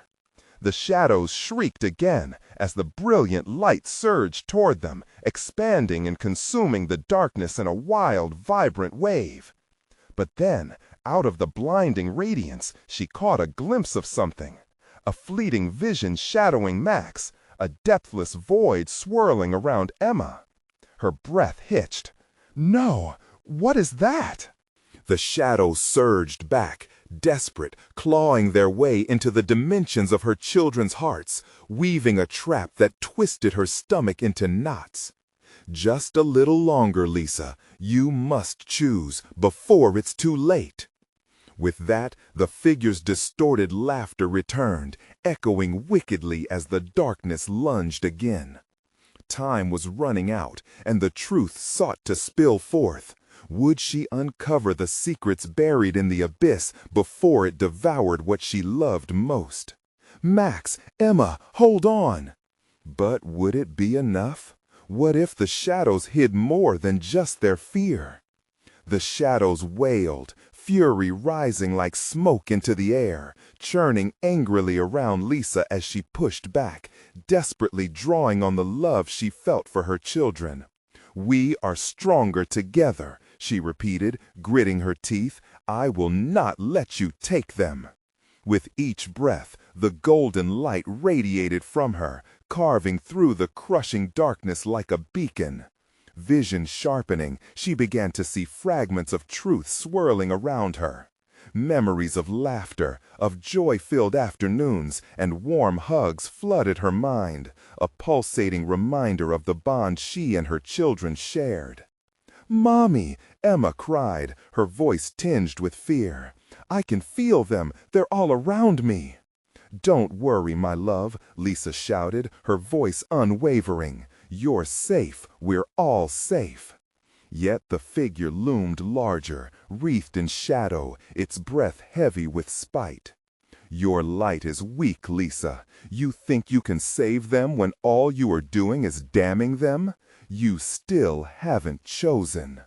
The shadows shrieked again as the brilliant light surged toward them, expanding and consuming the darkness in a wild, vibrant wave. But then, out of the blinding radiance, she caught a glimpse of something. A fleeting vision shadowing Max, a depthless void swirling around Emma. Her breath hitched. "No! What is that?" The shadows surged back, desperate, clawing their way into the dimensions of her children's hearts, weaving a trap that twisted her stomach into knots. "Just a little longer, Lisa. You must choose before it's too late." With that, the figure's distorted laughter returned, echoing wickedly as the darkness lunged again. Time was running out, and the truth sought to spill forth. Would she uncover the secrets buried in the abyss before it devoured what she loved most? "Max, Emma, hold on!" But would it be enough? What if the shadows hid more than just their fear? The shadows wailed, fury rising like smoke into the air, churning angrily around Lisa as she pushed back, desperately drawing on the love she felt for her children. "We are stronger together," she repeated, gritting her teeth. "I will not let you take them." With each breath, the golden light radiated from her, carving through the crushing darkness like a beacon. Vision sharpening, she began to see fragments of truth swirling around her. Memories of laughter, of joy-filled afternoons, and warm hugs flooded her mind, a pulsating reminder of the bond she and her children shared. "Mommy!" Emma cried, her voice tinged with fear. "I can feel them. They're all around me." "Don't worry, my love," Lisa shouted, her voice unwavering. "You're safe. We're all safe." Yet the figure loomed larger, wreathed in shadow, its breath heavy with spite. "Your light is weak, Lisa. You think you can save them when all you are doing is damning them? You still haven't chosen."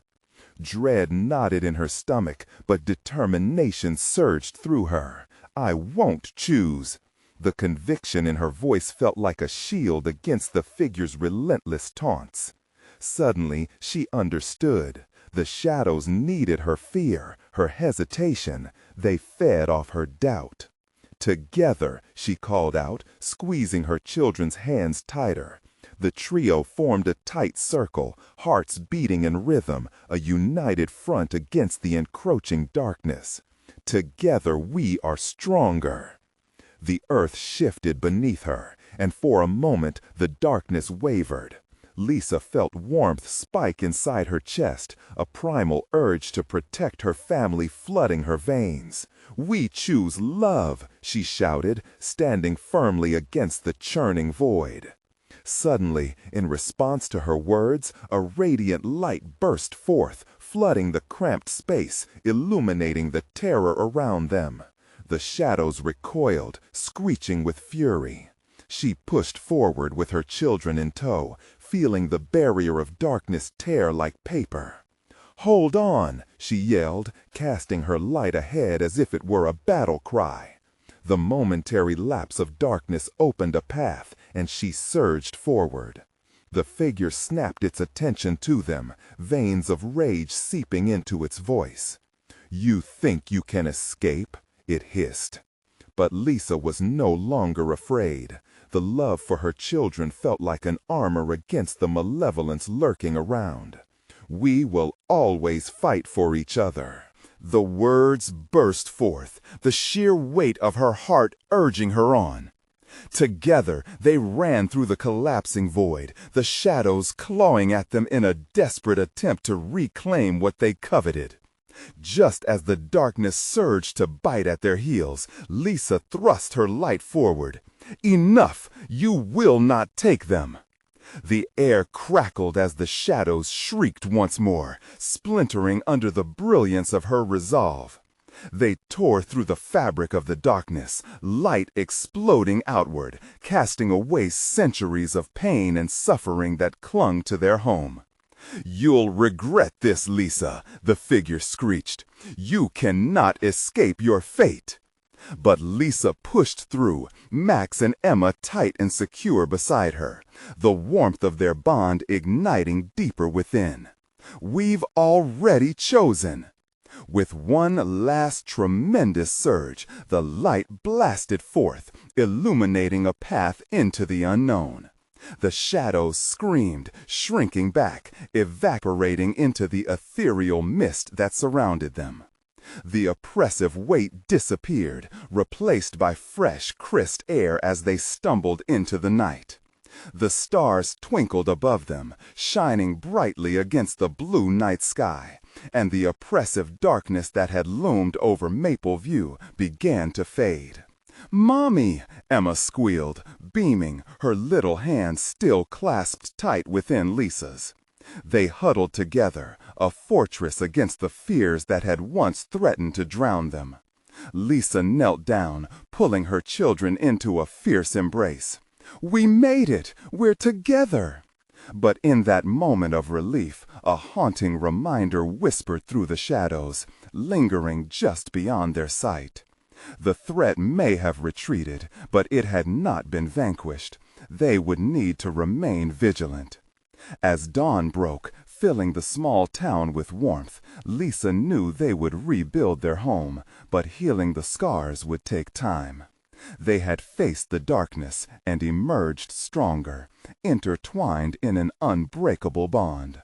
Dread knotted in her stomach, but determination surged through her. "I won't choose." The conviction in her voice felt like a shield against the figure's relentless taunts. Suddenly, she understood. The shadows needed her fear, her hesitation. They fed off her doubt. "Together," she called out, squeezing her children's hands tighter. The trio formed a tight circle, hearts beating in rhythm, a united front against the encroaching darkness. "Together we are stronger." The earth shifted beneath her, and for a moment the darkness wavered. Lisa felt warmth spike inside her chest, a primal urge to protect her family flooding her veins. "We choose love," she shouted, standing firmly against the churning void. Suddenly, in response to her words, a radiant light burst forth, flooding the cramped space, illuminating the terror around them. The shadows recoiled, screeching with fury. She pushed forward with her children in tow, feeling the barrier of darkness tear like paper. "Hold on!" she yelled, casting her light ahead as if it were a battle cry. The momentary lapse of darkness opened a path, and she surged forward. The figure snapped its attention to them, veins of rage seeping into its voice. "You think you can escape?" it hissed. But Lisa was no longer afraid. The love for her children felt like an armor against the malevolence lurking around. "We will always fight for each other." The words burst forth, the sheer weight of her heart urging her on. Together, they ran through the collapsing void, the shadows clawing at them in a desperate attempt to reclaim what they coveted. Just as the darkness surged to bite at their heels, Lisa thrust her light forward. "Enough! You will not take them!" The air crackled as the shadows shrieked once more, splintering under the brilliance of her resolve. They tore through the fabric of the darkness, light exploding outward, casting away centuries of pain and suffering that clung to their home. "You'll regret this, Lisa," the figure screeched. "You cannot escape your fate." But Lisa pushed through, Max and Emma tight and secure beside her, the warmth of their bond igniting deeper within. "We've already chosen." With one last tremendous surge, the light blasted forth, illuminating a path into the unknown. The shadows screamed, shrinking back, evaporating into the ethereal mist that surrounded them. The oppressive weight disappeared, replaced by fresh, crisp air as they stumbled into the night. The stars twinkled above them, shining brightly against the blue night sky, and the oppressive darkness that had loomed over Maple View began to fade. "Mommy!" Emma squealed, beaming, her little hands still clasped tight within Lisa's. They huddled together, a fortress against the fears that had once threatened to drown them. Lisa knelt down, pulling her children into a fierce embrace. "We made it! We're together!" But in that moment of relief, a haunting reminder whispered through the shadows, lingering just beyond their sight. The threat may have retreated, but it had not been vanquished. They would need to remain vigilant. As dawn broke, filling the small town with warmth, Lisa knew they would rebuild their home, but healing the scars would take time. They had faced the darkness and emerged stronger, intertwined in an unbreakable bond.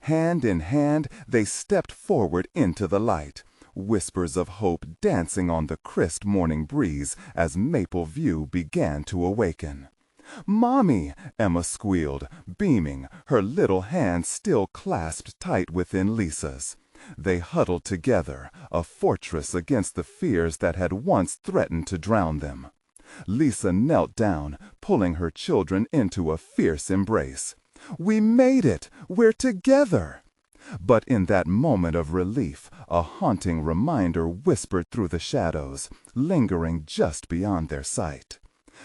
Hand in hand, they stepped forward into the light, whispers of hope dancing on the crisp morning breeze as Maple View began to awaken. "Mommy!" Emma squealed, beaming, her little hands still clasped tight within Lisa's. They huddled together, a fortress against the fears that had once threatened to drown them. Lisa knelt down, pulling her children into a fierce embrace. "We made it! We're together!" But in that moment of relief, a haunting reminder whispered through the shadows, lingering just beyond their sight.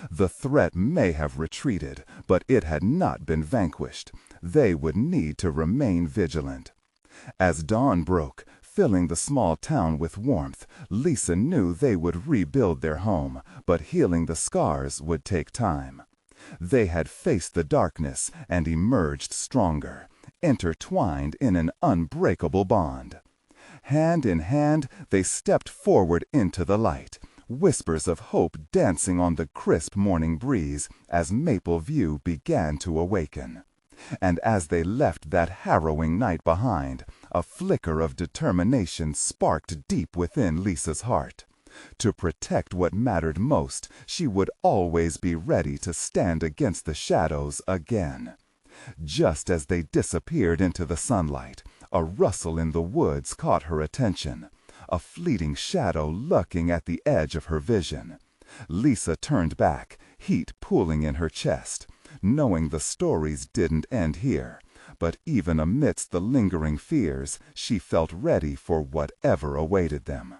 The threat may have retreated, but it had not been vanquished. They would need to remain vigilant. As dawn broke, filling the small town with warmth, Lisa knew they would rebuild their home, but healing the scars would take time. They had faced the darkness and emerged stronger, intertwined in an unbreakable bond. Hand in hand, they stepped forward into the light, whispers of hope dancing on the crisp morning breeze as Maple View began to awaken. And as they left that harrowing night behind, a flicker of determination sparked deep within Lisa's heart. To protect what mattered most, she would always be ready to stand against the shadows again. Just as they disappeared into the sunlight, a rustle in the woods caught her attention, a fleeting shadow lurking at the edge of her vision. Lisa turned back, heat pooling in her chest, knowing the stories didn't end here. But even amidst the lingering fears, she felt ready for whatever awaited them.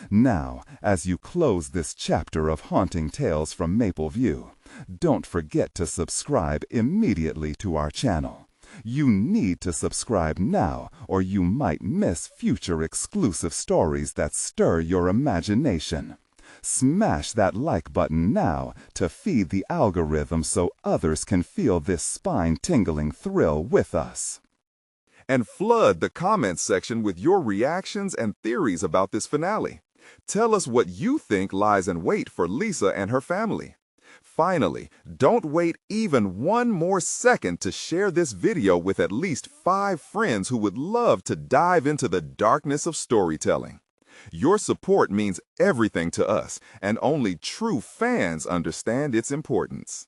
Now, as you close this chapter of haunting tales from Maple View, don't forget to subscribe immediately to our channel. You need to subscribe now, or you might miss future exclusive stories that stir your imagination. Smash that like button now to feed the algorithm so others can feel this spine-tingling thrill with us. And flood the comments section with your reactions and theories about this finale. Tell us what you think lies in wait for Lisa and her family. Finally, don't wait even one more second to share this video with at least 5 friends who would love to dive into the darkness of storytelling. Your support means everything to us, and only true fans understand its importance.